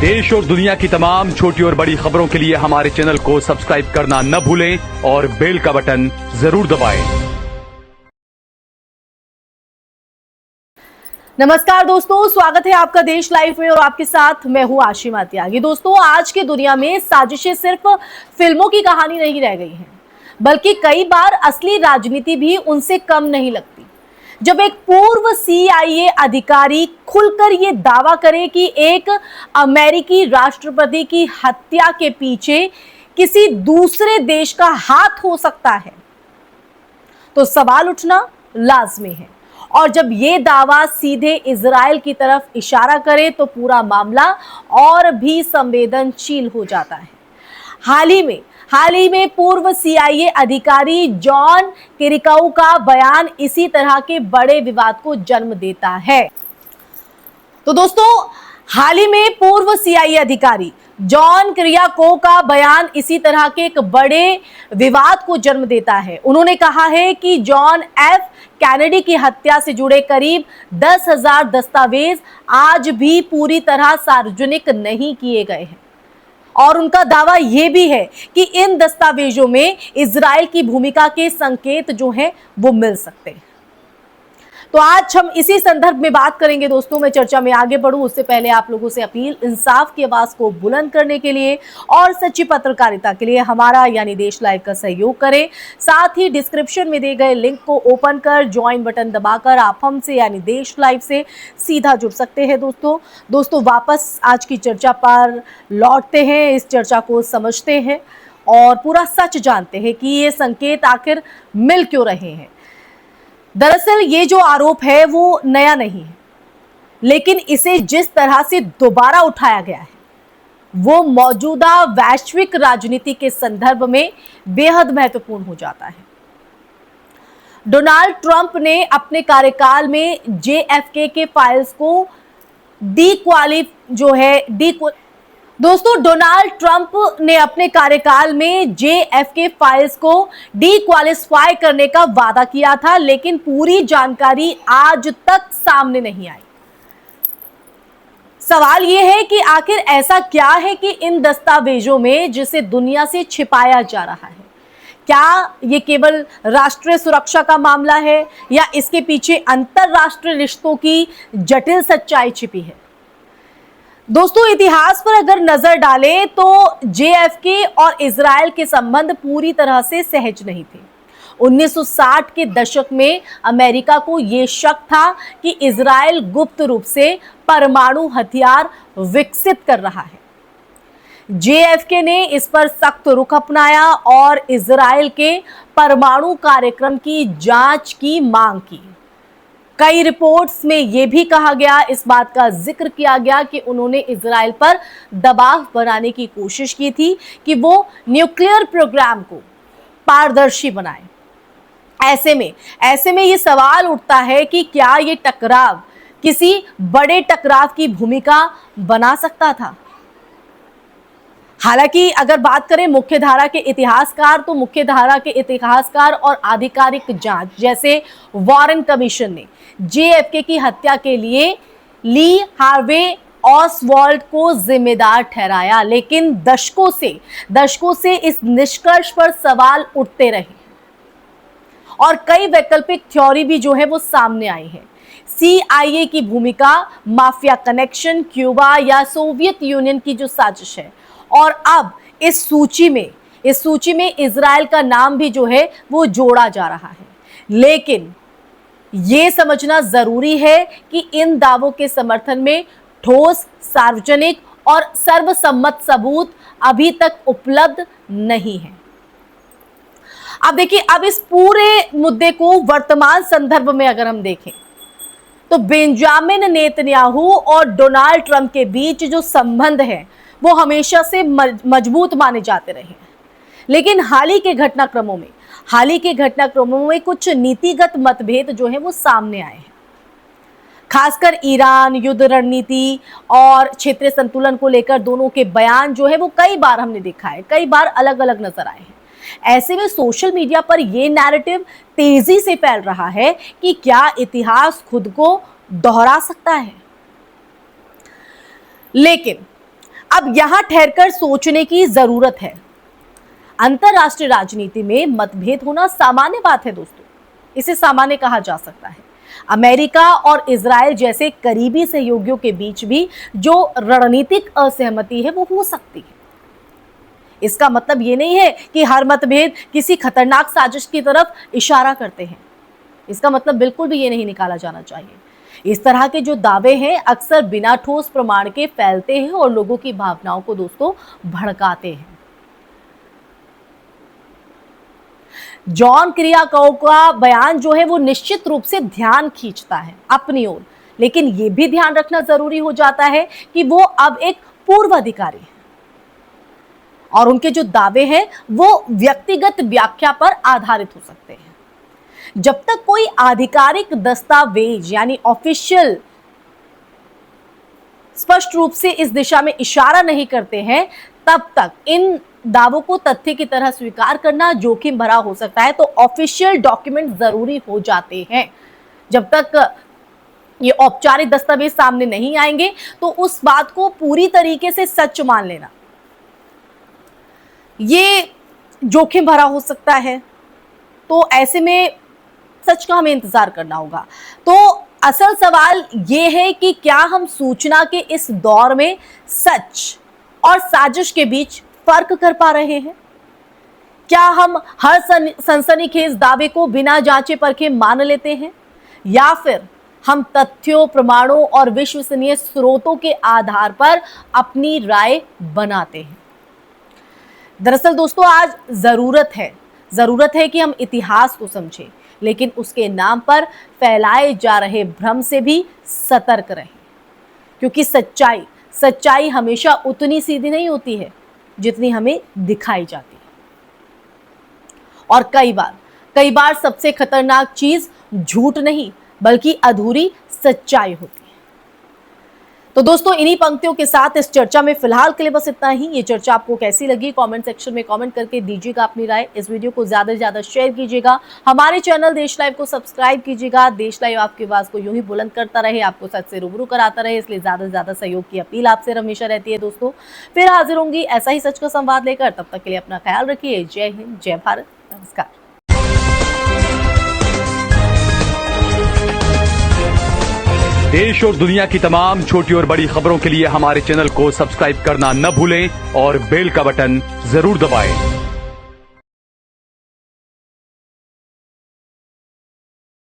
देश और दुनिया की तमाम छोटी और बड़ी खबरों के लिए हमारे चैनल को सब्सक्राइब करना न भूलें और बेल का बटन जरूर दबाएं। नमस्कार दोस्तों, स्वागत है आपका देश लाइव में और आपके साथ मैं हूं आशिमा त्यागी। दोस्तों, आज की दुनिया में साजिशें सिर्फ फिल्मों की कहानी नहीं रह गई हैं, बल्कि कई बार असली राजनीति भी उनसे कम नहीं लगती। जब एक पूर्व CIA अधिकारी खुलकर ये दावा करे कि एक अमेरिकी राष्ट्रपति की हत्या के पीछे किसी दूसरे देश का हाथ हो सकता है, तो सवाल उठना लाजमी है। और जब ये दावा सीधे इजराइल की तरफ इशारा करे तो पूरा मामला और भी संवेदनशील हो जाता है। हाल ही में पूर्व CIA अधिकारी जॉन किरिकाउ का बयान इसी तरह के बड़े विवाद को जन्म देता है। तो दोस्तों, हाल ही में पूर्व CIA अधिकारी जॉन किरियाको का बयान इसी तरह के एक बड़े विवाद को जन्म देता है। उन्होंने कहा है कि जॉन एफ कैनेडी की हत्या से जुड़े करीब 10,000 दस्तावेज आज भी पूरी तरह सार्वजनिक नहीं किए गए हैं और उनका दावा यह भी है कि इन दस्तावेजों में इजराइल की भूमिका के संकेत जो हैं वो मिल सकते हैं। तो आज हम इसी संदर्भ में बात करेंगे। दोस्तों, मैं चर्चा में आगे बढ़ूं उससे पहले आप लोगों से अपील, इंसाफ की आवाज को बुलंद करने के लिए और सच्ची पत्रकारिता के लिए हमारा यानी देश लाइव का सहयोग करें। साथ ही डिस्क्रिप्शन में दिए गए लिंक को ओपन कर ज्वाइन बटन दबाकर आप हमसे यानी देश लाइव से सीधा जुड़ सकते हैं। दोस्तों वापस आज की चर्चा पर लौटते हैं, इस चर्चा को समझते हैं और पूरा सच जानते हैं कि ये संकेत आखिर मिल क्यों रहे हैं। दरअसल ये जो आरोप है वो नया नहीं है, लेकिन इसे जिस तरह से दोबारा उठाया गया है वो मौजूदा वैश्विक राजनीति के संदर्भ में बेहद महत्वपूर्ण हो जाता है। डोनाल्ड ट्रंप ने अपने कार्यकाल में JFK के फाइल्स को डोनाल्ड ट्रंप ने अपने कार्यकाल में JFK फाइल्स को डिक्वालिफाई करने का वादा किया था, लेकिन पूरी जानकारी आज तक सामने नहीं आई। सवाल यह है कि आखिर ऐसा क्या है कि इन दस्तावेजों में जिसे दुनिया से छिपाया जा रहा है, क्या ये केवल राष्ट्रीय सुरक्षा का मामला है या इसके पीछे अंतरराष्ट्रीय रिश्तों की जटिल सच्चाई छिपी है। दोस्तों, इतिहास पर अगर नजर डालें तो JFK और इजराइल के संबंध पूरी तरह से सहज नहीं थे। 1960 के दशक में अमेरिका को यह शक था कि इजराइल गुप्त रूप से परमाणु हथियार विकसित कर रहा है। JFK ने इस पर सख्त रुख अपनाया और इजराइल के परमाणु कार्यक्रम की जांच की मांग की। कई रिपोर्ट्स में यह भी कहा गया, इस बात का जिक्र किया गया कि उन्होंने इजराइल पर दबाव बनाने की कोशिश की थी कि वो न्यूक्लियर प्रोग्राम को पारदर्शी बनाए। ऐसे में ये सवाल उठता है कि क्या ये टकराव किसी बड़े टकराव की भूमिका बना सकता था। हालांकि अगर बात करें मुख्यधारा के इतिहासकार, तो मुख्यधारा के इतिहासकार और आधिकारिक जांच जैसे वॉरेन कमीशन ने JFK की हत्या के लिए ली हार्वे ऑसवाल्ड को जिम्मेदार ठहराया, लेकिन दशकों से इस निष्कर्ष पर सवाल उठते रहे और कई वैकल्पिक थ्योरी भी जो है वो सामने आई है। CIA की भूमिका, माफिया कनेक्शन, क्यूबा या सोवियत यूनियन की जो साजिश है, और अब इस सूची में इजराइल का नाम भी जो है वो जोड़ा जा रहा है। लेकिन ये समझना जरूरी है कि इन दावों के समर्थन में ठोस, सार्वजनिक और सर्वसम्मत सबूत अभी तक उपलब्ध नहीं है। अब देखिए, अब इस पूरे मुद्दे को वर्तमान संदर्भ में अगर हम देखें तो बेंजामिन नेतन्याहू और डोनाल्ड ट्रंप के बीच जो संबंध है वो हमेशा से मजबूत माने जाते रहे हैं। लेकिन हाल ही के घटनाक्रमों में कुछ नीतिगत मतभेद जो है वो सामने आए हैं। खासकर ईरान, युद्ध रणनीति और क्षेत्रीय संतुलन को लेकर दोनों के बयान जो है वो कई बार हमने देखा है, कई बार अलग अलग नजर आए हैं। ऐसे में सोशल मीडिया पर यह नैरेटिव तेजी से फैल रहा है कि क्या इतिहास खुद को दोहरा सकता है। लेकिन अब यहां ठहरकर सोचने की जरूरत है। अंतरराष्ट्रीय राजनीति में मतभेद होना सामान्य बात है दोस्तों, इसे सामान्य कहा जा सकता है। अमेरिका और इजराइल जैसे करीबी सहयोगियों के बीच भी जो रणनीतिक असहमति है वो हो सकती है। इसका मतलब ये नहीं है कि हर मतभेद किसी खतरनाक साजिश की तरफ इशारा करते हैं। इसका मतलब बिल्कुल भी ये नहीं निकाला जाना चाहिए। इस तरह के जो दावे हैं अक्सर बिना ठोस प्रमाण के फैलते हैं और लोगों की भावनाओं को दोस्तों भड़काते हैं। जॉन किरियाकोव का बयान जो है वो निश्चित रूप से ध्यान खींचता है अपनी ओर, लेकिन यह भी ध्यान रखना जरूरी हो जाता है कि वो अब एक पूर्व अधिकारी है और उनके जो दावे हैं वो व्यक्तिगत व्याख्या पर आधारित हो सकते हैं। जब तक कोई आधिकारिक दस्तावेज यानी ऑफिशियल स्पष्ट रूप से इस दिशा में इशारा नहीं करते हैं, तब तक इन दावों को तथ्य की तरह स्वीकार करना जोखिम भरा हो सकता है। तो ऑफिशियल डॉक्यूमेंट जरूरी हो जाते हैं। जब तक ये औपचारिक दस्तावेज सामने नहीं आएंगे तो उस बात को पूरी तरीके से सच मान लेना ये जोखिम भरा हो सकता है। तो ऐसे में सच का हमें इंतजार करना होगा। तो असल सवाल ये है कि क्या हम सूचना के इस दौर में सच और साजिश के बीच फर्क कर पा रहे हैं? क्या हम हर सनसनीखेज दावे को बिना जांचे परखे मान लेते हैं, या फिर हम तथ्यों, प्रमाणों और विश्वसनीय स्रोतों के आधार पर अपनी राय बनाते हैं? दरअसल दोस्तों आज जरूरत है कि हम इतिहास को समझें, लेकिन उसके नाम पर फैलाए जा रहे भ्रम से भी सतर्क रहें, क्योंकि सच्चाई हमेशा उतनी सीधी नहीं होती है जितनी हमें दिखाई जाती है। और कई बार सबसे खतरनाक चीज झूठ नहीं बल्कि अधूरी सच्चाई होती है। तो दोस्तों इन्हीं पंक्तियों के साथ इस चर्चा में फिलहाल के लिए बस इतना ही। ये चर्चा आपको कैसी लगी कमेंट सेक्शन में कमेंट करके दीजिएगा अपनी राय। इस वीडियो को ज्यादा से ज्यादा शेयर कीजिएगा। हमारे चैनल देश लाइव को सब्सक्राइब कीजिएगा। देश लाइव आपकी आवाज को यूं ही बुलंद करता रहे, आपको सच से रूबरू कराता रहे, इसलिए ज्यादा से ज्यादा सहयोग की अपील आपसे हमेशा रहती है। दोस्तों फिर हाजिर होंगी ऐसा ही सच का संवाद लेकर। तब तक के लिए अपना ख्याल रखिए। जय हिंद, जय भारत, नमस्कार। देश और दुनिया की तमाम छोटी और बड़ी खबरों के लिए हमारे चैनल को सब्सक्राइब करना न भूलें और बेल का बटन जरूर दबाएं।